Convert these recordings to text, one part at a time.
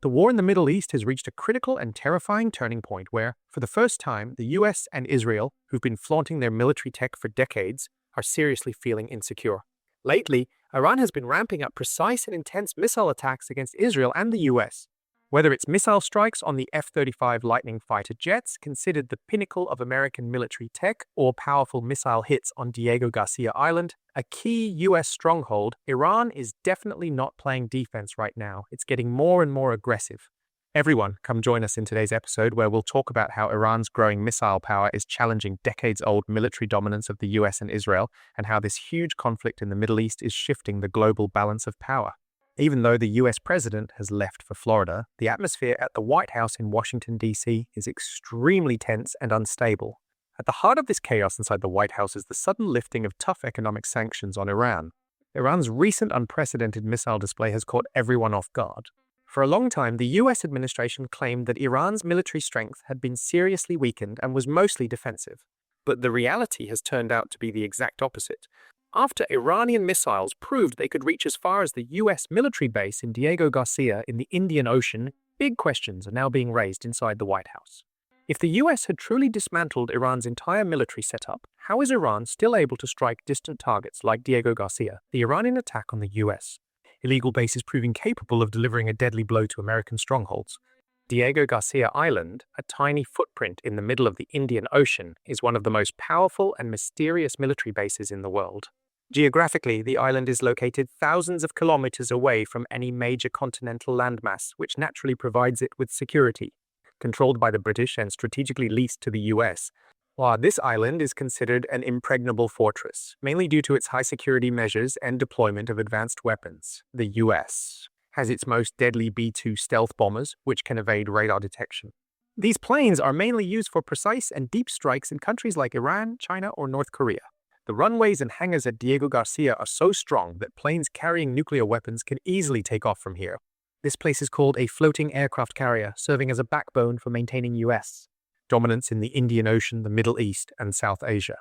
The war in the Middle East has reached a critical and terrifying turning point where, for the first time, the US and Israel, who've been flaunting their military tech for decades, are seriously feeling insecure. Lately, Iran has been ramping up precise and intense missile attacks against Israel and the US. Whether it's missile strikes on the F-35 Lightning fighter jets, considered the pinnacle of American military tech, or powerful missile hits on Diego Garcia Island, a key US stronghold, Iran is definitely not playing defense right now. It's getting more and more aggressive. Everyone, come join us in today's episode where we'll talk about how Iran's growing missile power is challenging decades-old military dominance of the US and Israel, and how this huge conflict in the Middle East is shifting the global balance of power. Even though the US president has left for Florida, the atmosphere at the White House in Washington, D.C. is extremely tense and unstable. At the heart of this chaos inside the White House is the sudden lifting of tough economic sanctions on Iran. Iran's recent unprecedented missile display has caught everyone off guard. For a long time, the US administration claimed that Iran's military strength had been seriously weakened and was mostly defensive. But the reality has turned out to be the exact opposite. After Iranian missiles proved they could reach as far as the US military base in Diego Garcia in the Indian Ocean, big questions are now being raised inside the White House. If the US had truly dismantled Iran's entire military setup, how is Iran still able to strike distant targets like Diego Garcia, the Iranian attack on the US? Illegal bases proving capable of delivering a deadly blow to American strongholds. Diego Garcia Island, a tiny footprint in the middle of the Indian Ocean, is one of the most powerful and mysterious military bases in the world. Geographically, the island is located thousands of kilometers away from any major continental landmass, which naturally provides it with security. Controlled by the British and strategically leased to the US, while this island is considered an impregnable fortress, mainly due to its high security measures and deployment of advanced weapons. The US has its most deadly B-2 stealth bombers, which can evade radar detection. These planes are mainly used for precise and deep strikes in countries like Iran, China, or North Korea. The runways and hangars at Diego Garcia are so strong that planes carrying nuclear weapons can easily take off from here. This place is called a floating aircraft carrier, serving as a backbone for maintaining US dominance in the Indian Ocean, the Middle East, and South Asia.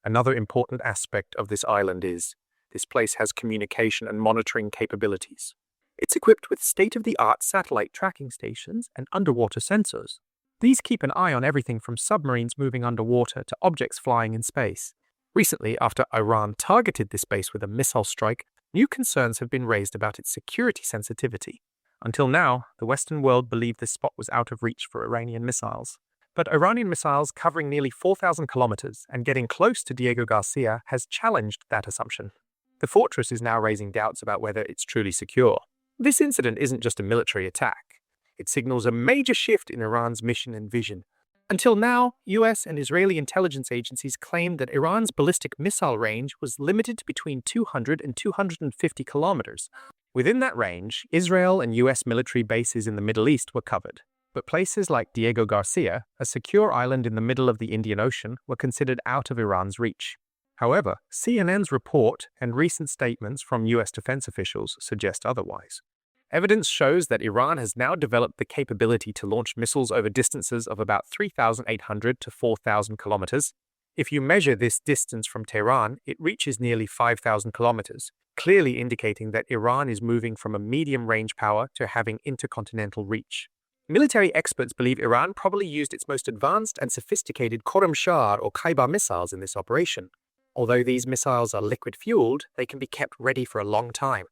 Another important aspect of this island is this place has communication and monitoring capabilities. It's equipped with state-of-the-art satellite tracking stations and underwater sensors. These keep an eye on everything from submarines moving underwater to objects flying in space. Recently, after Iran targeted this base with a missile strike, new concerns have been raised about its security sensitivity. Until now, the Western world believed this spot was out of reach for Iranian missiles. But Iranian missiles covering nearly 4,000 kilometers and getting close to Diego Garcia has challenged that assumption. The fortress is now raising doubts about whether it's truly secure. This incident isn't just a military attack. It signals a major shift in Iran's mission and vision. Until now, US and Israeli intelligence agencies claimed that Iran's ballistic missile range was limited to between 200 and 250 kilometers. Within that range, Israel and US military bases in the Middle East were covered. But places like Diego Garcia, a secure island in the middle of the Indian Ocean, were considered out of Iran's reach. However, CNN's report and recent statements from US defense officials suggest otherwise. Evidence shows that Iran has now developed the capability to launch missiles over distances of about 3,800 to 4,000 kilometers. If you measure this distance from Tehran, it reaches nearly 5,000 kilometers, clearly indicating that Iran is moving from a medium-range power to having intercontinental reach. Military experts believe Iran probably used its most advanced and sophisticated Khorramshahr or Khaybar missiles in this operation. Although these missiles are liquid-fueled, they can be kept ready for a long time.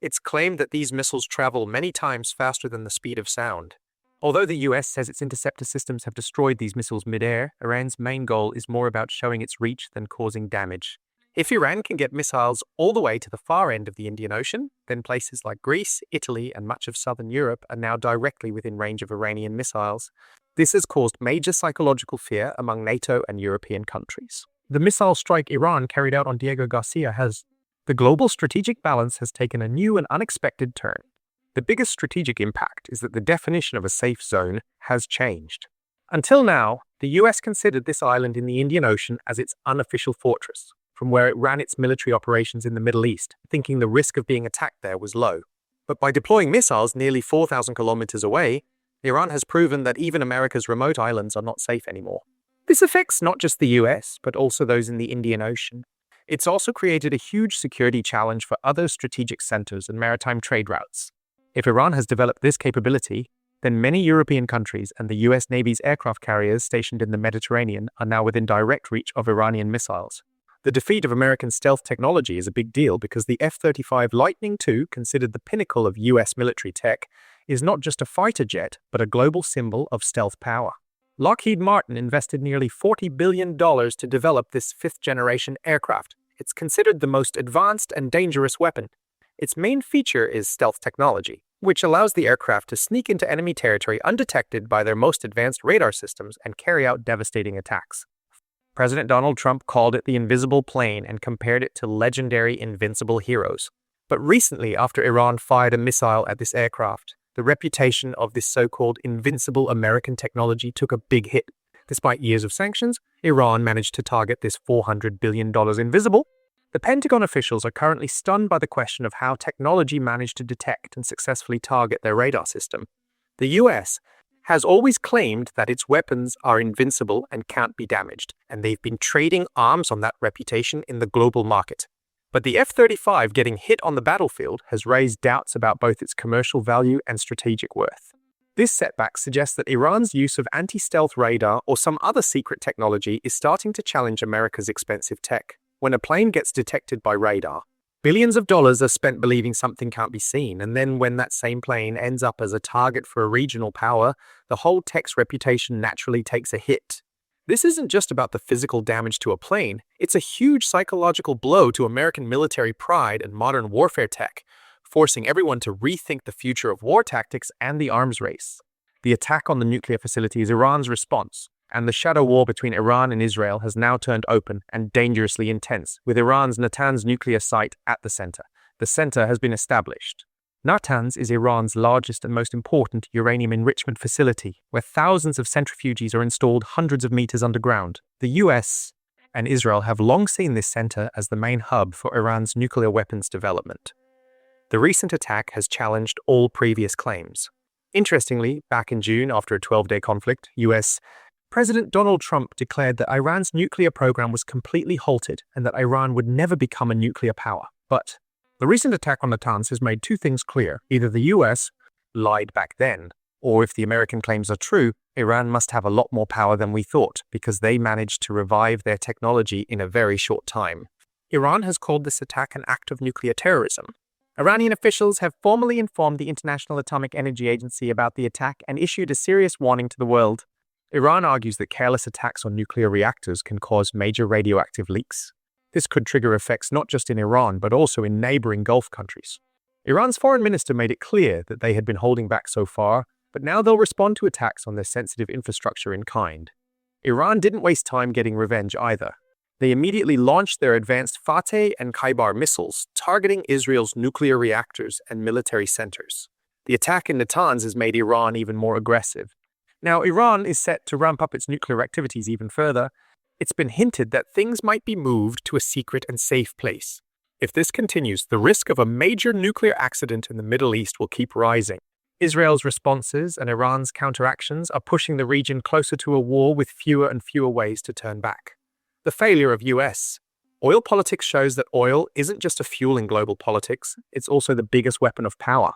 It's claimed that these missiles travel many times faster than the speed of sound. Although the US says its interceptor systems have destroyed these missiles mid-air, Iran's main goal is more about showing its reach than causing damage. If Iran can get missiles all the way to the far end of the Indian Ocean, then places like Greece, Italy, and much of southern Europe are now directly within range of Iranian missiles. This has caused major psychological fear among NATO and European countries. The missile strike Iran carried out on Diego Garcia has the global strategic balance has taken a new and unexpected turn. The biggest strategic impact is that the definition of a safe zone has changed. Until now, the US considered this island in the Indian Ocean as its unofficial fortress, from where it ran its military operations in the Middle East, thinking the risk of being attacked there was low. But by deploying missiles nearly 4,000 kilometers away, Iran has proven that even America's remote islands are not safe anymore. This affects not just the US, but also those in the Indian Ocean. It's also created a huge security challenge for other strategic centers and maritime trade routes. If Iran has developed this capability, then many European countries and the US Navy's aircraft carriers stationed in the Mediterranean are now within direct reach of Iranian missiles. The defeat of American stealth technology is a big deal because the F-35 Lightning II, considered the pinnacle of US military tech, is not just a fighter jet, but a global symbol of stealth power. Lockheed Martin invested nearly $40 billion to develop this fifth-generation aircraft. It's considered the most advanced and dangerous weapon. Its main feature is stealth technology, which allows the aircraft to sneak into enemy territory undetected by their most advanced radar systems and carry out devastating attacks. President Donald Trump called it the invisible plane and compared it to legendary invincible heroes. But recently, after Iran fired a missile at this aircraft, the reputation of this so-called invincible American technology took a big hit. Despite years of sanctions, Iran managed to target this $400 billion invisible. The Pentagon officials are currently stunned by the question of how technology managed to detect and successfully target their radar system. The US has always claimed that its weapons are invincible and can't be damaged, and they've been trading arms on that reputation in the global market. But the F-35 getting hit on the battlefield has raised doubts about both its commercial value and strategic worth. This setback suggests that Iran's use of anti-stealth radar or some other secret technology is starting to challenge America's expensive tech. When a plane gets detected by radar, billions of dollars are spent believing something can't be seen, and then when that same plane ends up as a target for a regional power, the whole tech's reputation naturally takes a hit. This isn't just about the physical damage to a plane, it's a huge psychological blow to American military pride and modern warfare tech, forcing everyone to rethink the future of war tactics and the arms race. The attack on the nuclear facility is Iran's response, and the shadow war between Iran and Israel has now turned open and dangerously intense, with Iran's Natanz nuclear site at the center. The center has been established. Natanz is Iran's largest and most important uranium enrichment facility, where thousands of centrifuges are installed hundreds of meters underground. The US and Israel have long seen this center as the main hub for Iran's nuclear weapons development. The recent attack has challenged all previous claims. Interestingly, back in June, after a 12-day conflict, US President Donald Trump declared that Iran's nuclear program was completely halted and that Iran would never become a nuclear power. But the recent attack on Natanz has made two things clear. Either the US lied back then, or if the American claims are true, Iran must have a lot more power than we thought, because they managed to revive their technology in a very short time. Iran has called this attack an act of nuclear terrorism. Iranian officials have formally informed the International Atomic Energy Agency about the attack and issued a serious warning to the world. Iran argues that careless attacks on nuclear reactors can cause major radioactive leaks. This could trigger effects not just in Iran, but also in neighboring Gulf countries. Iran's foreign minister made it clear that they had been holding back so far, but now they'll respond to attacks on their sensitive infrastructure in kind. Iran didn't waste time getting revenge either. They immediately launched their advanced Fateh and Khaybar missiles, targeting Israel's nuclear reactors and military centers. The attack in Natanz has made Iran even more aggressive. Now, Iran is set to ramp up its nuclear activities even further. It's been hinted that things might be moved to a secret and safe place. If this continues, the risk of a major nuclear accident in the Middle East will keep rising. Israel's responses and Iran's counteractions are pushing the region closer to a war with fewer and fewer ways to turn back. The failure of US oil politics shows that oil isn't just a fuel in global politics, it's also the biggest weapon of power.